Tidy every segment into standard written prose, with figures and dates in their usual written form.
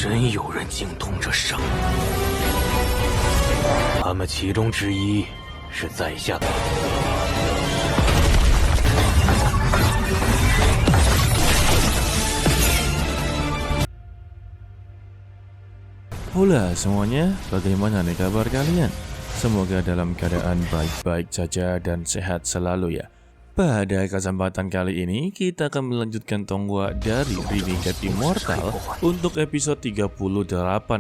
真有人精通这伤，他们其中之一是在下的。Hola semuanya, bagaimana nih kabar kalian? Semoga dalam keadaan baik-baik saja dan sehat selalu ya. Pada kesempatan kali ini, kita akan melanjutkan tonggak dari Renegade Immortal untuk episode 38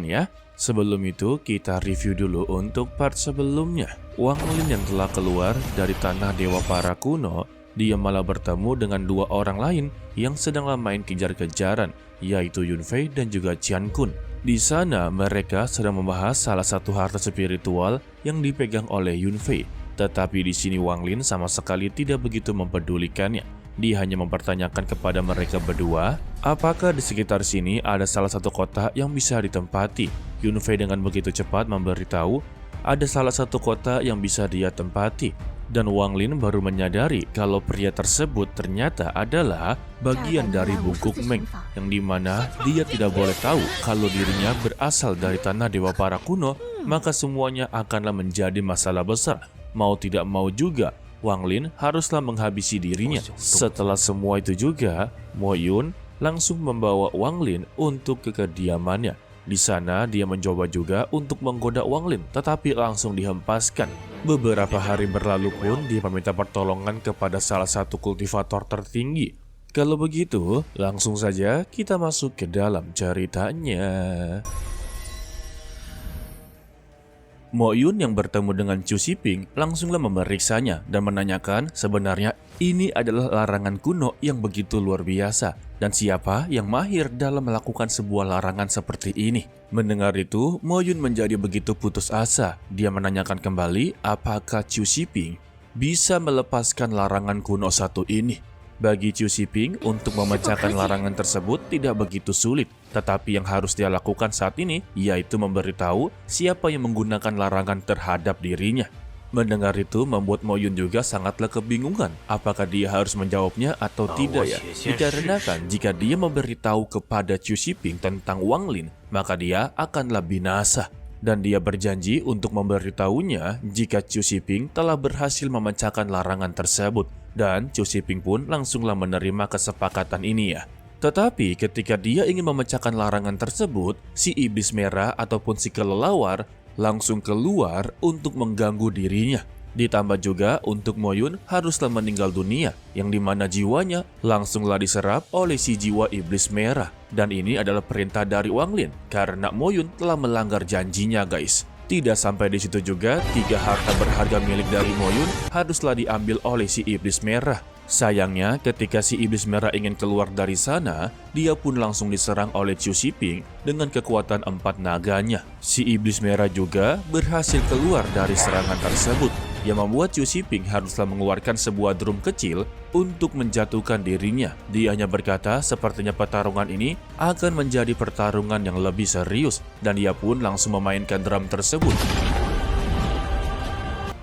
ya. Sebelum itu, kita review dulu untuk part sebelumnya. Wang Lin yang telah keluar dari tanah Dewa Para kuno, dia malah bertemu dengan dua orang lain yang sedang main kejar-kejaran, yaitu Yunfei dan juga Qian Kun. Di sana mereka sedang membahas salah satu harta spiritual yang dipegang oleh Yunfei. Tetapi di sini Wang Lin sama sekali tidak begitu mempedulikannya. Dia hanya mempertanyakan kepada mereka berdua, apakah di sekitar sini ada salah satu kota yang bisa ditempati. Yunfei dengan begitu cepat memberitahu ada salah satu kota yang bisa dia tempati. Dan Wang Lin baru menyadari kalau pria tersebut ternyata adalah bagian dari bungkuk Meng, yang dimana dia tidak boleh tahu kalau dirinya berasal dari tanah Dewa Para kuno, maka semuanya akanlah menjadi masalah besar. Mau tidak mau juga, Wang Lin haruslah menghabisi dirinya. Setelah semua itu juga, Mo Yun langsung membawa Wang Lin untuk ke kediamannya. Di sana dia mencoba juga untuk menggoda Wang Lin, tetapi langsung dihempaskan. Beberapa hari berlalu pun dia meminta pertolongan kepada salah satu kultivator tertinggi. Kalau begitu, langsung saja kita masuk ke dalam ceritanya. Mo Yun yang bertemu dengan Chu Xiping langsunglah memeriksanya dan menanyakan sebenarnya ini adalah larangan kuno yang begitu luar biasa dan siapa yang mahir dalam melakukan sebuah larangan seperti ini. Mendengar itu, Mo Yun menjadi begitu putus asa. Dia menanyakan kembali apakah Chu Xiping bisa melepaskan larangan kuno satu ini. Bagi Chu Xiping untuk memecahkan larangan tersebut tidak begitu sulit, tetapi yang harus dia lakukan saat ini yaitu memberitahu siapa yang menggunakan larangan terhadap dirinya. Mendengar itu membuat Mo Yun juga sangatlah kebingungan apakah dia harus menjawabnya atau tidak ya. Dikarenakan jika dia memberitahu kepada Chu Xiping tentang Wang Lin, maka dia akanlah binasa. Dan dia berjanji untuk memberitahunya jika Chu Xiping telah berhasil memecahkan larangan tersebut. Dan Chu Xiping pun langsunglah menerima kesepakatan ini ya. Tetapi ketika dia ingin memecahkan larangan tersebut, si iblis merah ataupun si kelelawar langsung keluar untuk mengganggu dirinya. Ditambah juga untuk Mo Yun haruslah meninggal dunia, yang dimana jiwanya langsunglah diserap oleh si jiwa iblis merah. Dan ini adalah perintah dari Wang Lin, karena Mo Yun telah melanggar janjinya guys. Tidak sampai di situ juga, 3 harta berharga milik dari Mo Yun haruslah diambil oleh si iblis merah. Sayangnya ketika si iblis merah ingin keluar dari sana, dia pun langsung diserang oleh Chu Xiping dengan kekuatan 4 naganya. Si iblis merah juga berhasil keluar dari serangan tersebut, yang membuat Chu Xiping haruslah mengeluarkan sebuah drum kecil untuk menjatuhkan dirinya. Dia hanya berkata sepertinya pertarungan ini akan menjadi pertarungan yang lebih serius, dan dia pun langsung memainkan drum tersebut,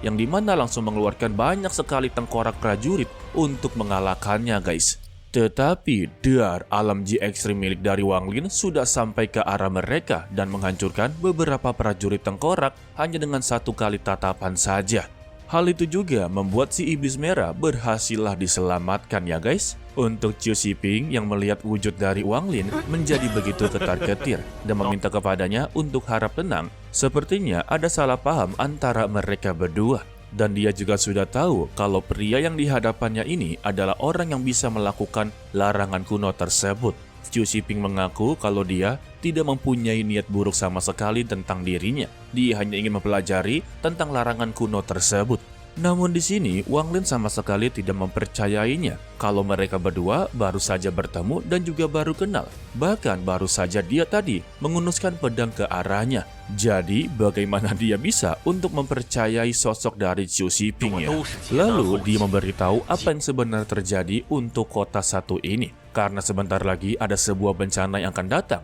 yang dimana langsung mengeluarkan banyak sekali tengkorak prajurit untuk mengalahkannya guys. Tetapi dar alam Ji ekstrim milik dari Wang Lin sudah sampai ke arah mereka dan menghancurkan beberapa prajurit tengkorak hanya dengan 1 kali tatapan saja. Hal itu juga membuat si iblis merah berhasillah diselamatkan ya guys. Untuk Chu Xiping yang melihat wujud dari Wang Lin menjadi begitu ketar-ketir dan meminta kepadanya untuk harap tenang. Sepertinya ada salah paham antara mereka berdua. Dan dia juga sudah tahu kalau pria yang dihadapannya ini adalah orang yang bisa melakukan larangan kuno tersebut. Chu Xiping mengaku kalau dia tidak mempunyai niat buruk sama sekali tentang dirinya. Dia hanya ingin mempelajari tentang larangan kuno tersebut. Namun di sini Wang Lin sama sekali tidak mempercayainya kalau mereka berdua baru saja bertemu dan juga baru kenal. Bahkan baru saja dia tadi mengunuskan pedang ke arahnya. Jadi bagaimana dia bisa untuk mempercayai sosok dari Chu Xiping ya? Lalu dia memberitahu apa yang sebenarnya terjadi untuk kota satu ini. Karena sebentar lagi ada sebuah bencana yang akan datang.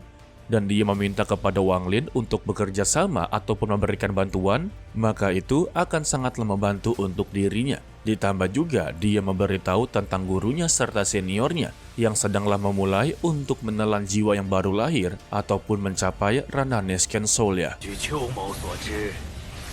Dan dia meminta kepada Wang Lin untuk bekerja sama ataupun memberikan bantuan, maka itu akan sangatlah membantu untuk dirinya. Ditambah juga dia memberitahu tentang gurunya serta seniornya yang sedanglah memulai untuk menelan jiwa yang baru lahir ataupun mencapai ranah Nesken Soul ya. 据秋某所知，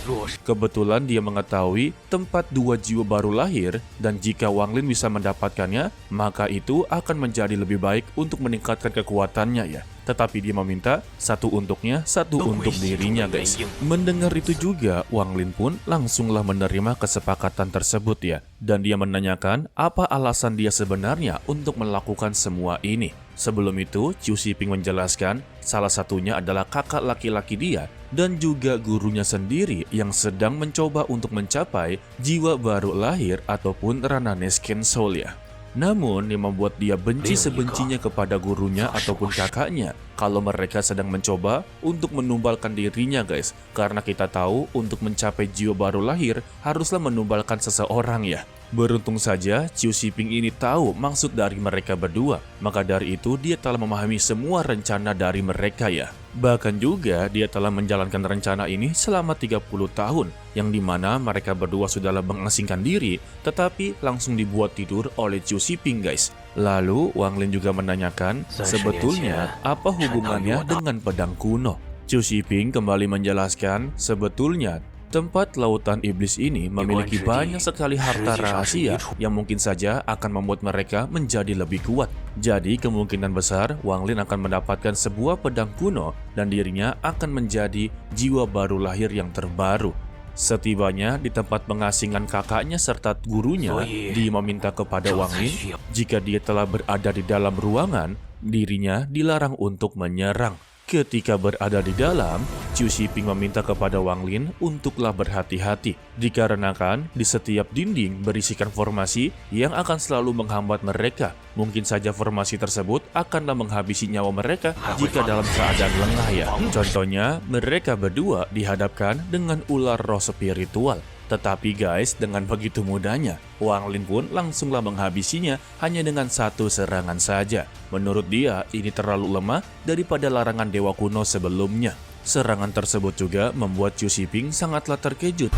若是 Kebetulan dia mengetahui tempat 2 jiwa baru lahir dan jika Wang Lin bisa mendapatkannya, maka itu akan menjadi lebih baik untuk meningkatkan kekuatannya ya. Tetapi dia meminta satu untuknya, satu untuk dirinya guys. Mendengar itu juga, Wang Lin pun langsunglah menerima kesepakatan tersebut ya. Dan dia menanyakan apa alasan dia sebenarnya untuk melakukan semua ini. Sebelum itu, Chu Xiping menjelaskan salah satunya adalah kakak laki-laki dia dan juga gurunya sendiri yang sedang mencoba untuk mencapai jiwa baru lahir ataupun ranah Nesken Soul ya. Namun, yang membuat dia benci sebencinya kepada gurunya ataupun kakaknya kalau mereka sedang mencoba untuk menumbalkan dirinya guys. Karena kita tahu untuk mencapai jiwa baru lahir haruslah menumbalkan seseorang ya. Beruntung saja Chu Xiping ini tahu maksud dari mereka berdua, maka dari itu dia telah memahami semua rencana dari mereka ya. Bahkan juga dia telah menjalankan rencana ini selama 30 tahun, yang dimana mereka berdua sudahlah mengasingkan diri, tetapi langsung dibuat tidur oleh Chu Xiping guys. Lalu Wang Lin juga menanyakan sebetulnya apa hubungannya dengan pedang kuno. Chu Xiping kembali menjelaskan sebetulnya tempat lautan iblis ini memiliki banyak sekali harta rahasia yang mungkin saja akan membuat mereka menjadi lebih kuat. Jadi kemungkinan besar Wang Lin akan mendapatkan sebuah pedang kuno dan dirinya akan menjadi jiwa baru lahir yang terbaru. Setibanya di tempat pengasingan kakaknya serta gurunya, dia meminta kepada Wang Lin jika dia telah berada di dalam ruangan, dirinya dilarang untuk menyerang. Ketika berada di dalam, Chu Xiping meminta kepada Wang Lin untuklah berhati-hati, dikarenakan di setiap dinding berisikan formasi yang akan selalu menghambat mereka. Mungkin saja formasi tersebut akanlah menghabisi nyawa mereka jika dalam keadaan lengah ya. Contohnya, mereka berdua dihadapkan dengan ular roh spiritual. Tetapi guys, dengan begitu mudahnya, Wang Lin pun langsunglah menghabisinya hanya dengan satu serangan saja. Menurut dia, ini terlalu lemah daripada larangan dewa kuno sebelumnya. Serangan tersebut juga membuat Chu Xiping sangatlah terkejut.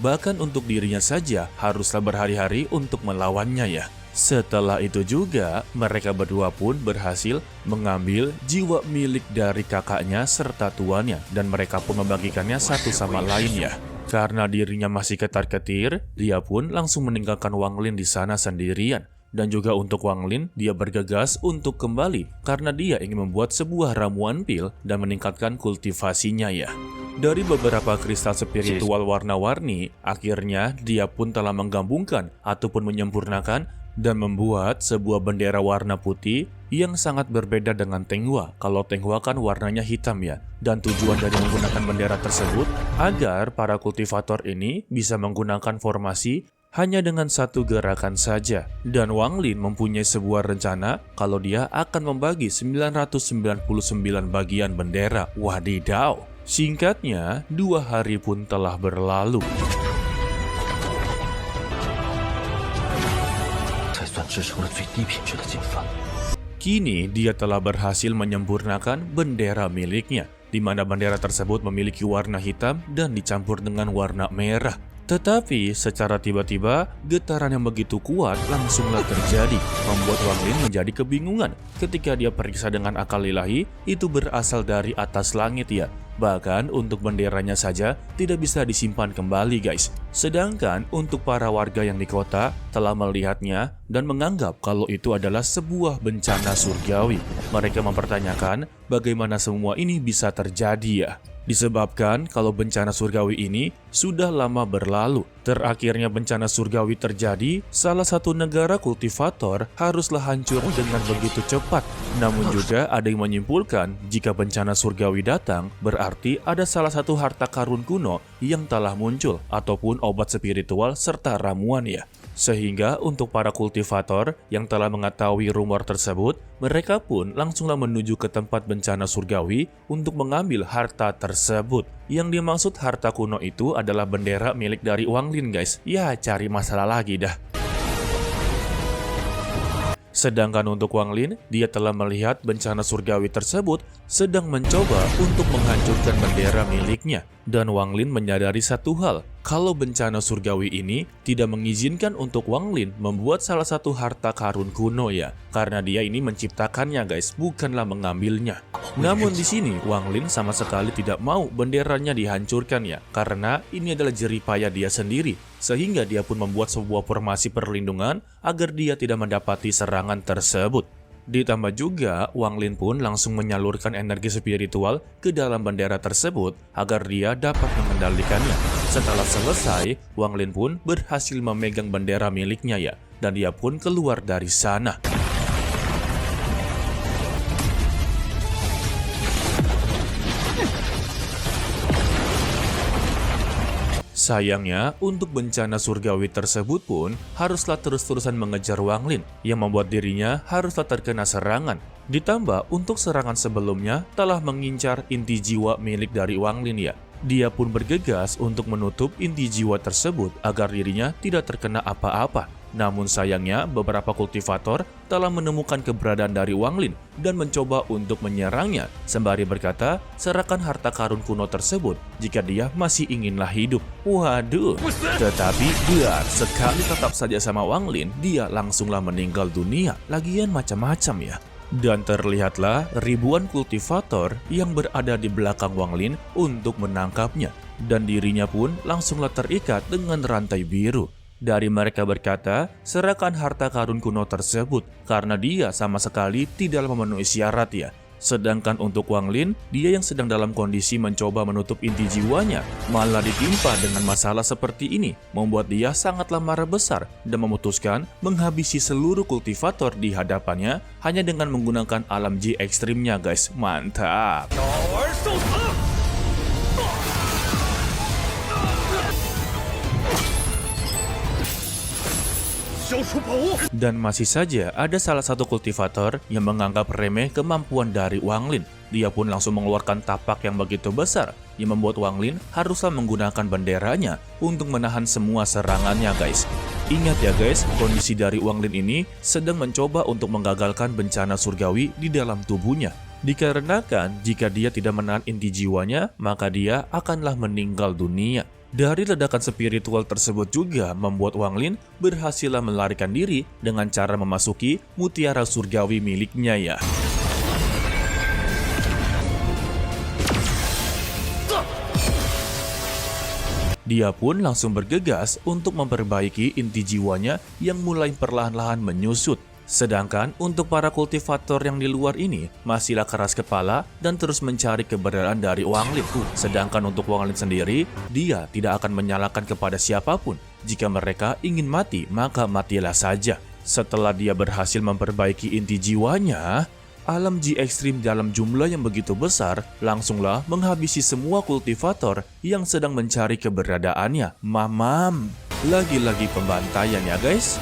Bahkan untuk dirinya saja haruslah berhari-hari untuk melawannya ya. Setelah itu juga, mereka berdua pun berhasil mengambil jiwa milik dari kakaknya serta tuannya dan mereka pun membagikannya satu sama lain ya. Karena dirinya masih ketar-ketir, dia pun langsung meninggalkan Wang Lin di sana sendirian. Dan juga untuk Wang Lin, dia bergegas untuk kembali karena dia ingin membuat sebuah ramuan pil dan meningkatkan kultivasinya ya. Dari beberapa kristal spiritual warna-warni, akhirnya dia pun telah menggabungkan ataupun menyempurnakan dan membuat sebuah bendera warna putih yang sangat berbeda dengan Tenghua. Kalau Tenghua kan warnanya hitam ya. Dan tujuan dari menggunakan bendera tersebut agar para kultivator ini bisa menggunakan formasi hanya dengan satu gerakan saja. Dan Wang Lin mempunyai sebuah rencana kalau dia akan membagi 999 bagian bendera. Wadidaw. Singkatnya, 2 hari pun telah berlalu. Kini dia telah berhasil menyempurnakan bendera miliknya, di mana bendera tersebut memiliki warna hitam dan dicampur dengan warna merah. Tetapi secara tiba-tiba getaran yang begitu kuat langsunglah terjadi, membuat Wang Lin menjadi kebingungan. Ketika dia periksa dengan akal ilahi, itu berasal dari atas langit ya. Bahkan untuk benderanya saja tidak bisa disimpan kembali guys. Sedangkan untuk para warga yang di kota telah melihatnya dan menganggap kalau itu adalah sebuah bencana surgawi. Mereka mempertanyakan bagaimana semua ini bisa terjadi ya. Disebabkan kalau bencana surgawi ini sudah lama berlalu. Terakhirnya bencana surgawi terjadi, salah satu negara kultivator haruslah hancur dengan begitu cepat. Namun juga ada yang menyimpulkan jika bencana surgawi datang, berarti ada salah satu harta karun kuno yang telah muncul ataupun obat spiritual serta ramuan ya. Sehingga untuk para kultivator yang telah mengetahui rumor tersebut, mereka pun langsunglah menuju ke tempat bencana surgawi untuk mengambil harta tersebut. Yang dimaksud harta kuno itu adalah bendera milik dari Wang Lin guys. Ya, cari masalah lagi dah. Sedangkan untuk Wang Lin, dia telah melihat bencana surgawi tersebut sedang mencoba untuk menghancurkan bendera miliknya. Dan Wang Lin menyadari satu hal, kalau bencana surgawi ini tidak mengizinkan untuk Wang Lin membuat salah satu harta karun kuno ya. Karena dia ini menciptakannya guys, bukanlah mengambilnya. Namun di sini Wang Lin sama sekali tidak mau benderanya dihancurkan ya. Karena ini adalah jeripaya dia sendiri. Sehingga dia pun membuat sebuah formasi perlindungan agar dia tidak mendapati serangan tersebut. Ditambah juga, Wang Lin pun langsung menyalurkan energi spiritual ke dalam bendera tersebut agar dia dapat mengendalikannya. Setelah selesai, Wang Lin pun berhasil memegang bendera miliknya ya, dan dia pun keluar dari sana. Sayangnya, untuk bencana surgawi tersebut pun haruslah terus-terusan mengejar Wang Lin, yang membuat dirinya haruslah terkena serangan. Ditambah, untuk serangan sebelumnya telah mengincar inti jiwa milik dari Wang Lin ya. Dia pun bergegas untuk menutup inti jiwa tersebut agar dirinya tidak terkena apa-apa. Namun sayangnya, beberapa kultivator telah menemukan keberadaan dari Wang Lin dan mencoba untuk menyerangnya, sembari berkata, serahkan harta karun kuno tersebut jika dia masih inginlah hidup. Waduh, tetapi biar sekali tetap saja sama Wang Lin, dia langsunglah meninggal dunia. Lagian macam-macam ya. Dan terlihatlah ribuan kultivator yang berada di belakang Wang Lin untuk menangkapnya. Dan dirinya pun langsunglah terikat dengan rantai biru. Dari mereka berkata, serahkan harta karun kuno tersebut karena dia sama sekali tidak memenuhi syarat ya. Sedangkan untuk Wang Lin, dia yang sedang dalam kondisi mencoba menutup inti jiwanya, malah ditimpa dengan masalah seperti ini, membuat dia sangatlah marah besar dan memutuskan menghabisi seluruh kultivator di hadapannya hanya dengan menggunakan alam Ji ekstrimnya guys. Mantap! Dan masih saja ada salah satu kultivator yang menganggap remeh kemampuan dari Wang Lin. Dia pun langsung mengeluarkan tapak yang begitu besar yang membuat Wang Lin haruslah menggunakan benderanya untuk menahan semua serangannya guys. Ingat ya guys, kondisi dari Wang Lin ini sedang mencoba untuk menggagalkan bencana surgawi di dalam tubuhnya. Dikarenakan jika dia tidak menahan inti jiwanya, maka dia akanlah meninggal dunia. Dari ledakan spiritual tersebut juga membuat Wang Lin berhasil melarikan diri dengan cara memasuki mutiara surgawi miliknya ya. Dia pun langsung bergegas untuk memperbaiki inti jiwanya yang mulai perlahan-lahan menyusut. Sedangkan untuk para kultivator yang di luar ini masihlah keras kepala dan terus mencari keberadaan dari Wang Lin. Sedangkan untuk Wang Lin sendiri, dia tidak akan menyalahkan kepada siapapun. Jika mereka ingin mati, maka matilah saja. Setelah dia berhasil memperbaiki inti jiwanya, alam Ji ekstrim dalam jumlah yang begitu besar langsunglah menghabisi semua kultivator yang sedang mencari keberadaannya. Mamam, lagi-lagi pembantaian ya guys.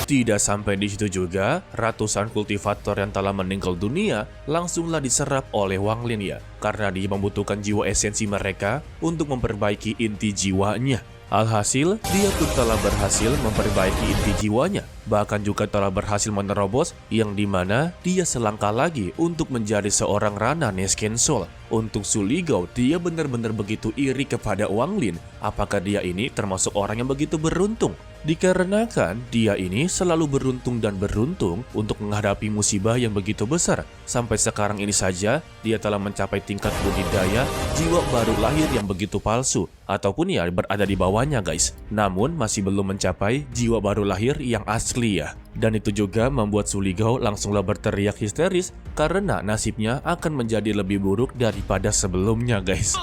Tidak sampai di situ juga, ratusan kultivator yang telah meninggal dunia langsunglah diserap oleh Wang Lin ya, karena dia membutuhkan jiwa esensi mereka untuk memperbaiki inti jiwanya. Alhasil, dia pun telah berhasil memperbaiki inti jiwanya, bahkan juga telah berhasil menerobos yang dimana dia selangkah lagi untuk menjadi seorang Rana Nesken Soul. Untuk Su Ligao, dia benar-benar begitu iri kepada Wang Lin. Apakah dia ini termasuk orang yang begitu beruntung? Dikarenakan dia ini selalu beruntung dan beruntung untuk menghadapi musibah yang begitu besar. Sampai sekarang ini saja, dia telah mencapai tingkat budidaya jiwa baru lahir yang begitu palsu. Ataupun ya berada di bawahnya guys. Namun masih belum mencapai jiwa baru lahir yang asli ya. Dan itu juga membuat Su Ligao langsunglah berteriak histeris karena nasibnya akan menjadi lebih buruk daripada sebelumnya guys.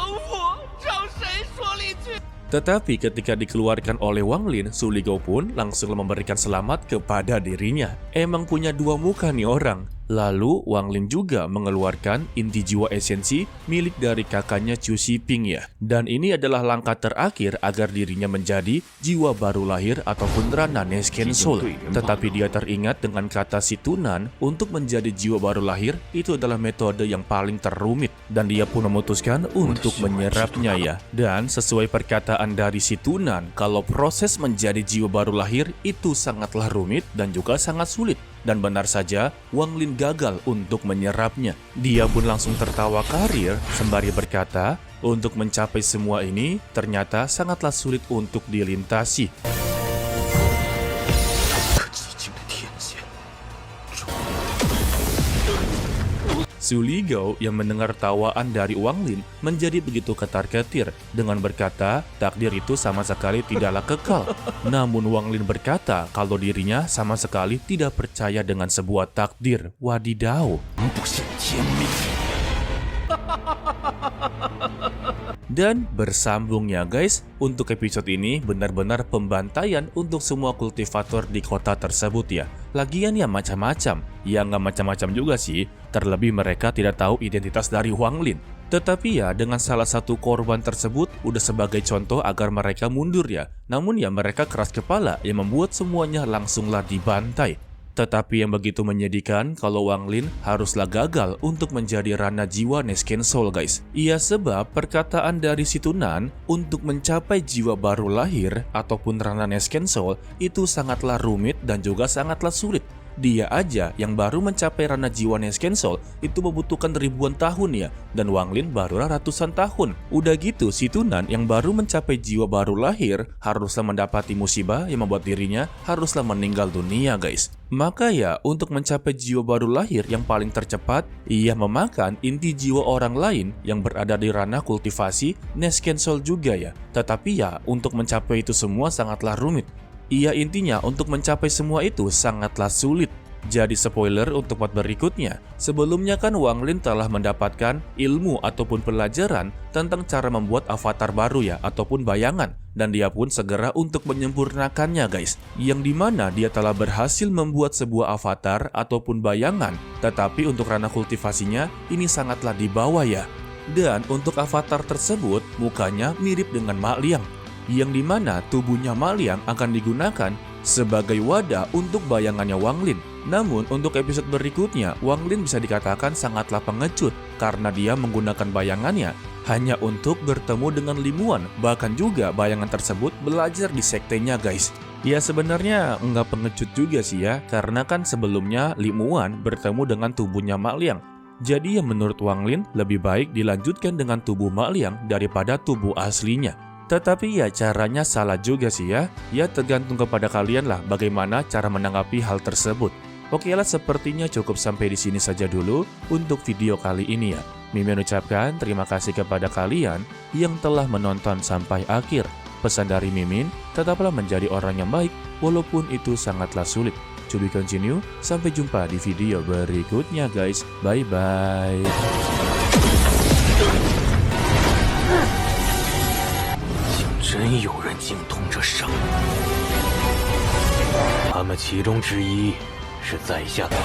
Tetapi ketika dikeluarkan oleh Wang Lin, Su Ligao pun langsung memberikan selamat kepada dirinya. Emang punya dua muka nih orang. Lalu Wang Lin juga mengeluarkan inti jiwa esensi milik dari kakaknya Chu Xiping ya. Dan ini adalah langkah terakhir agar dirinya menjadi jiwa baru lahir ataupun Rana Nesken Soul. Tetapi dia teringat dengan kata si Tunan untuk menjadi jiwa baru lahir itu adalah metode yang paling terumit. Dan dia pun memutuskan untuk menyerapnya ya. Dan sesuai perkataan dari si Tunan, kalau proses menjadi jiwa baru lahir itu sangatlah rumit dan juga sangat sulit. Dan benar saja, Wang Lin gagal untuk menyerapnya. Dia pun langsung tertawa karir sembari berkata, untuk mencapai semua ini ternyata sangatlah sulit untuk dilintasi. Su Ligao yang mendengar tawaan dari Wang Lin menjadi begitu ketar-ketir dengan berkata takdir itu sama sekali tidaklah kekal. Namun Wang Lin berkata kalau dirinya sama sekali tidak percaya dengan sebuah takdir. Wadidaw. Dan bersambungnya guys, untuk episode ini benar-benar pembantaian untuk semua kultivator di kota tersebut ya. Lagian ya macam-macam, ya nggak macam-macam juga sih, terlebih mereka tidak tahu identitas dari Wang Lin. Tetapi ya dengan salah satu korban tersebut udah sebagai contoh agar mereka mundur ya. Namun ya mereka keras kepala yang membuat semuanya langsunglah dibantai. Tetapi yang begitu menyedihkan kalau Wang Lin haruslah gagal untuk menjadi Rana Jiwa Nesken Soul guys. Iya sebab perkataan dari si Tunan untuk mencapai jiwa baru lahir ataupun Rana Nesken Soul itu sangatlah rumit dan juga sangatlah sulit. Dia aja yang baru mencapai Rana Jiwa Nesken Soul itu membutuhkan ribuan tahun ya. Dan Wang Lin barulah ratusan tahun. Udah gitu si Tunan yang baru mencapai jiwa baru lahir haruslah mendapati musibah yang membuat dirinya haruslah meninggal dunia guys. Maka ya untuk mencapai jiwa baru lahir yang paling tercepat, ia memakan inti jiwa orang lain yang berada di ranah kultivasi Nesken Soul juga ya. Tetapi ya untuk mencapai itu semua sangatlah rumit. Iya intinya untuk mencapai semua itu sangatlah sulit. Jadi spoiler untuk part berikutnya, sebelumnya kan Wang Lin telah mendapatkan ilmu ataupun pelajaran tentang cara membuat avatar baru ya ataupun bayangan. Dan dia pun segera untuk menyempurnakannya guys. Yang dimana dia telah berhasil membuat sebuah avatar ataupun bayangan. Tetapi untuk ranah kultivasinya ini sangatlah di bawah ya. Dan untuk avatar tersebut mukanya mirip dengan Ma Liang. Yang dimana tubuhnya Ma Liang akan digunakan sebagai wadah untuk bayangannya Wang Lin. Namun untuk episode berikutnya, Wang Lin bisa dikatakan sangatlah pengecut karena dia menggunakan bayangannya hanya untuk bertemu dengan Limuan. Bahkan juga bayangan tersebut belajar di sektenya guys. Ya sebenarnya nggak pengecut juga sih ya, karena kan sebelumnya Limuan bertemu dengan tubuhnya Ma Liang. Jadi yang menurut Wang Lin lebih baik dilanjutkan dengan tubuh Ma Liang daripada tubuh aslinya. Tetapi ya caranya salah juga sih ya. Ya tergantung kepada kalian lah bagaimana cara menanggapi hal tersebut. Oke lah sepertinya cukup sampai di sini saja dulu untuk video kali ini ya. Mimin ucapkan terima kasih kepada kalian yang telah menonton sampai akhir. Pesan dari Mimin, tetaplah menjadi orang yang baik walaupun itu sangatlah sulit. To be continue, sampai jumpa di video berikutnya guys. Bye bye. 真有人精通这伤，他们其中之一是在下的